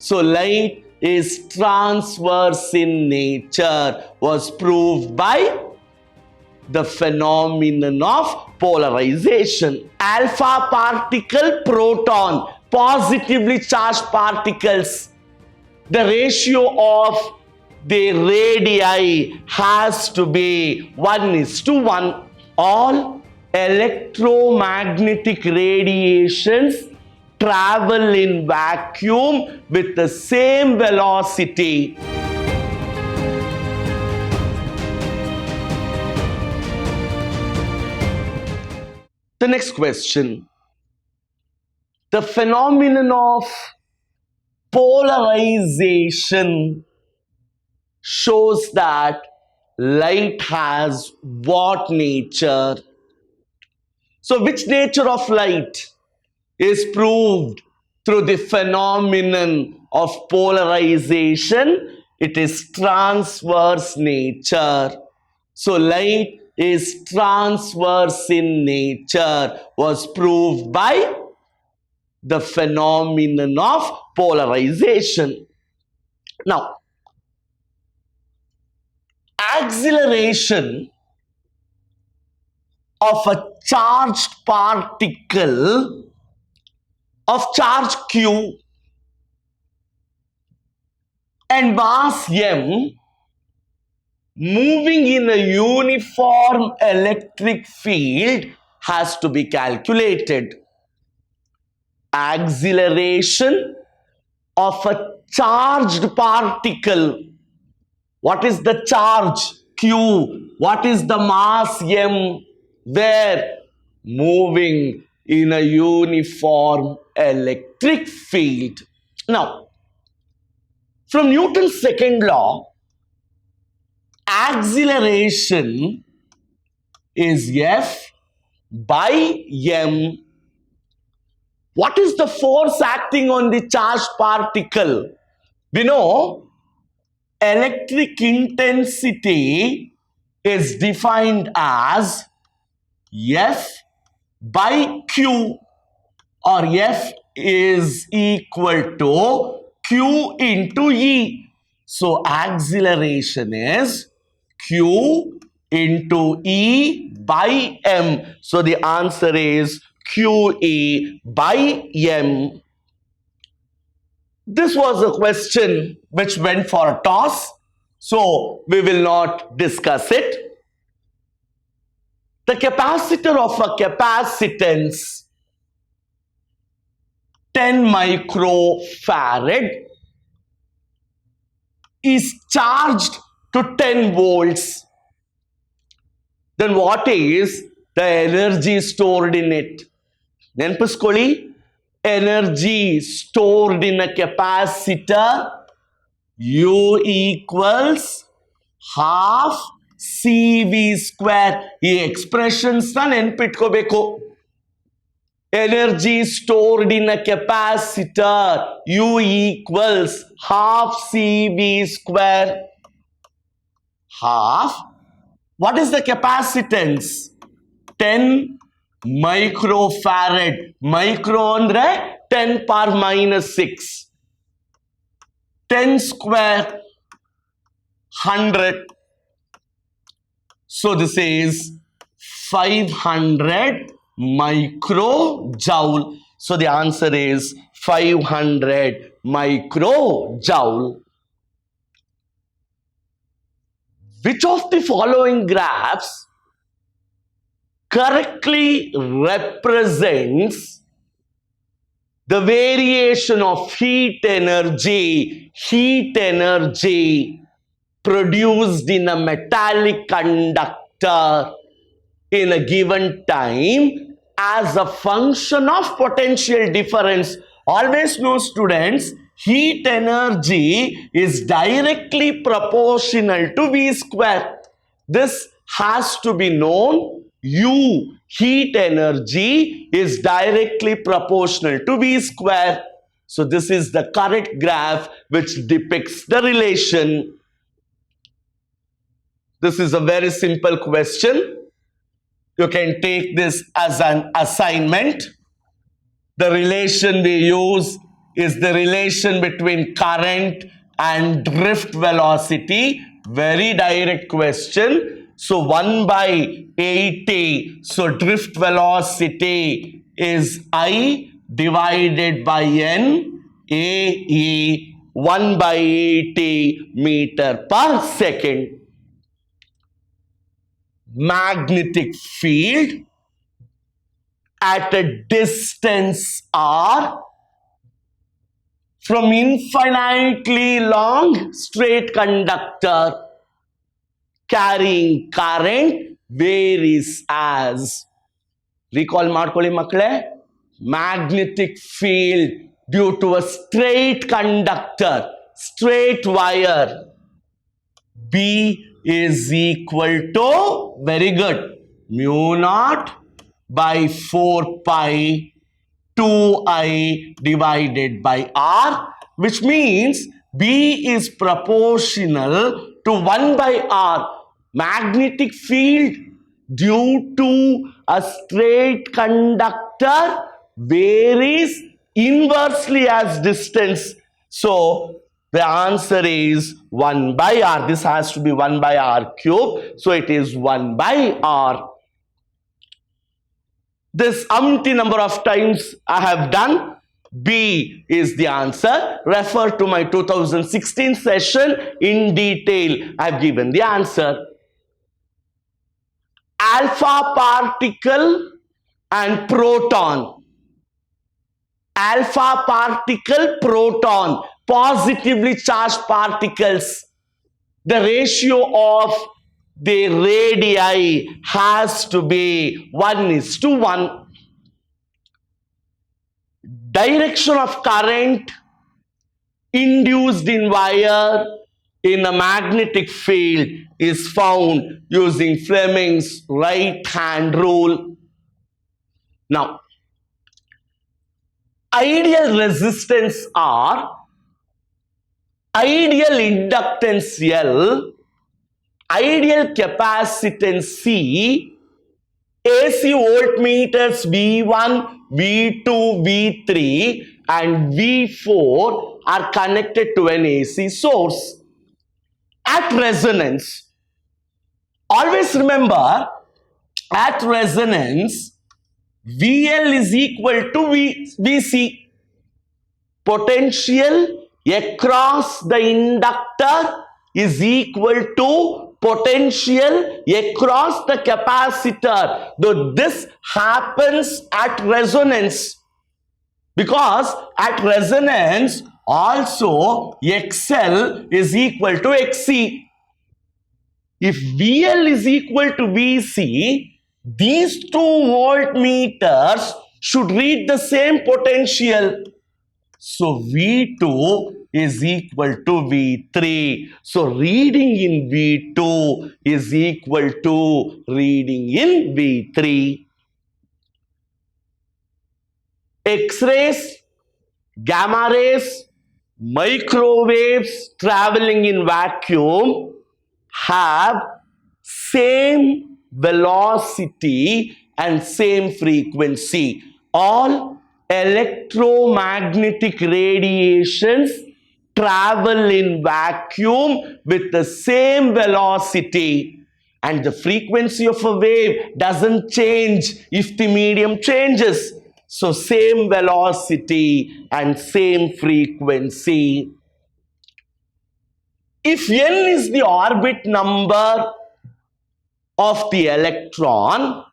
So light is transverse in nature was proved by the phenomenon of polarization. Alpha particle proton, positively charged particles, the ratio of the radii has to be 1:1. All electromagnetic radiations travel in vacuum with the same velocity. The next question. The phenomenon of polarization shows that light has what nature? So which nature of light is proved through the phenomenon of polarization? It is transverse nature. So light is transverse in nature was proved by the phenomenon of polarization. Now, acceleration of a charged particle of charge q and mass m moving in a uniform electric field has to be calculated. Acceleration of a charged particle. What is the charge q? What is the mass m? Where? Moving in a uniform electric field. Now, from Newton's second law, acceleration is F by m. What is the force acting on the charged particle? We know electric intensity is defined as F by Q, or F is equal to Q into E. So acceleration is Q into E by M. So the answer is QE by M. This was a question which went for a toss, so we will not discuss it. The capacitor of a capacitance 10 microfarad is charged to 10 volts. Then what is the energy stored in it? Nenpiskoli, energy stored in a capacitor U equals half CV square. ಈ expressions na ನೆನ್ಪಿಟ್ಕೋಬೇಕು. Energy stored in a capacitor U equals half CV square. Half. What is the capacitance? 10 microfarad. Micro andre 10 power minus 6. 10 square 100. So this is 500 microjoule. So the answer is 500 microjoule. Which of the following graphs correctly represents the variation of heat energy produced in a metallic conductor in a given time as a function of potential difference? Always know, students, heat energy is directly proportional to V square. This has to be known. U, heat energy, is directly proportional to V square. So this is the correct graph which depicts the relation. This is a very simple question. You can take this as an assignment. The relation we use is the relation between current and drift velocity? Very direct question. So 1 by 80. So drift velocity is I divided by N, AE, 1 by 80 meter per second. Magnetic field at a distance R from infinitely long straight conductor carrying current varies as. Recall ಮಾಡ್ಕೊಳ್ಳಿ ಮಕ್ಕಳೇ, magnetic field due to a straight conductor, straight wire, B is equal to, very good, mu naught by 4 pi 2I divided by R, which means B is proportional to 1 by R. Magnetic field due to a straight conductor varies inversely as distance. So the answer is 1 by R. This has to be 1 by R cube. So it is 1 by R. This umpty number of times I have done. B is the answer. Refer to my 2016 session in detail. I have given the answer. Alpha particle and proton. Alpha particle, proton, positively charged particles. The ratio of the radii has to be 1:1. Direction of current induced in wire in a magnetic field is found using Fleming's right hand rule. Now, ideal resistance R, ideal inductance L, ideal capacitance C, AC voltmeters V1, V2, V3 and V4 are connected to an AC source. At resonance, always remember, at resonance, VL is equal to VC. Potential across the inductor is equal to potential across the capacitor. Though this happens at resonance, because at resonance also XL is equal to XC. If VL is equal to VC, these two voltmeters should read the same potential. So V2 is equal to V3. So reading in V2 is equal to reading in V3. X-rays, gamma rays, microwaves traveling in vacuum have same velocity and same frequency. All electromagnetic radiations travel in vacuum with the same velocity, and the frequency of a wave doesn't change if the medium changes. So same velocity and same frequency. If n is the orbit number of the electron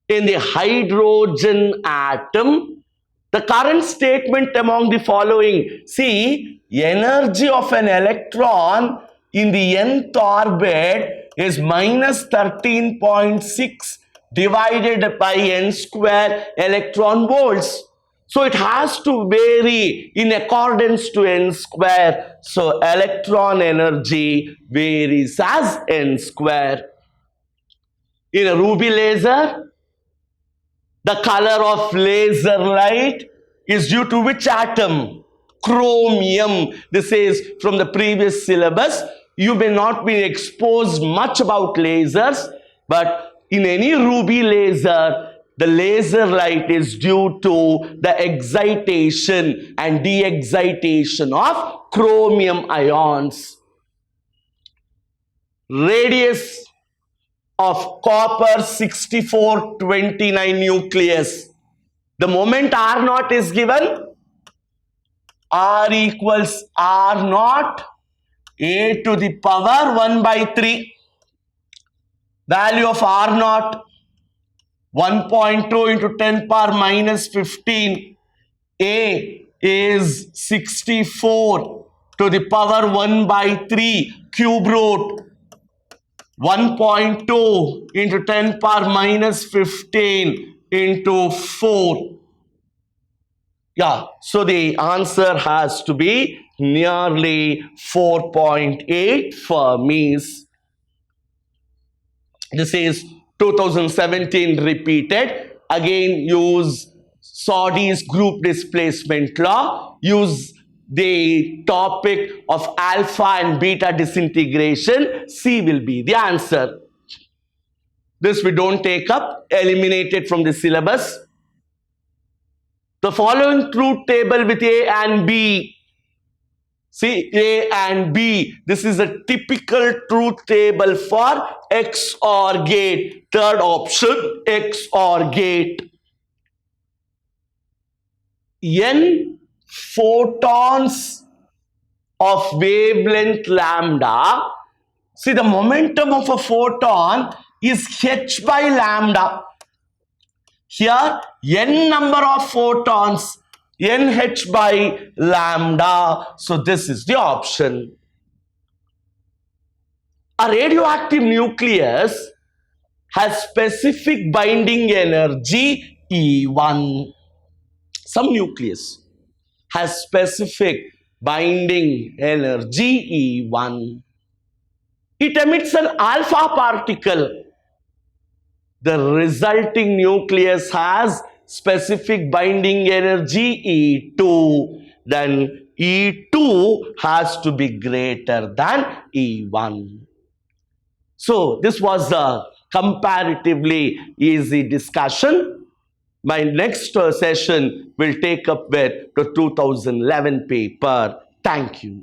in the hydrogen atom, the current statement among the following. See, energy of an electron in the nth orbit is minus 13.6 divided by n square electron volts. So it has to vary in accordance to n square. So electron energy varies as n square. In a ruby laser, the color of laser light is due to which atom? Chromium. This is from the previous syllabus. You may not be exposed much about lasers, but in any ruby laser, The laser light is due to the excitation and de-excitation of chromium ions. Radius of copper 6429 nucleus. The moment R naught is given, R equals R naught a to the power 1 by 3. Value of R naught 1.2 into 10 power minus 15. A is 64 to the power 1 by 3 cube root. 1.2 into 10 power minus 15 into 4. Yeah, so the answer has to be nearly 4.8 Fermis. This is 2017 repeated. Again, use Saudi's group displacement law. Use the topic of alpha and beta disintegration. C will be the answer. This we don't take up. Eliminate it from the syllabus. The following truth table with A and B. See, A and B. This is a typical truth table for XOR gate. Third option, XOR gate. N photons of wavelength lambda. See, the momentum of a photon is h by lambda. Here, n number of photons, nh by lambda. So this is the option. A radioactive nucleus has specific binding energy E1. Some nucleus has specific binding energy E1. It emits an alpha particle. The resulting nucleus has specific binding energy E2. Then E2 has to be greater than E1. So this was a comparatively easy discussion. My next session will take up with the 2011 paper. Thank you.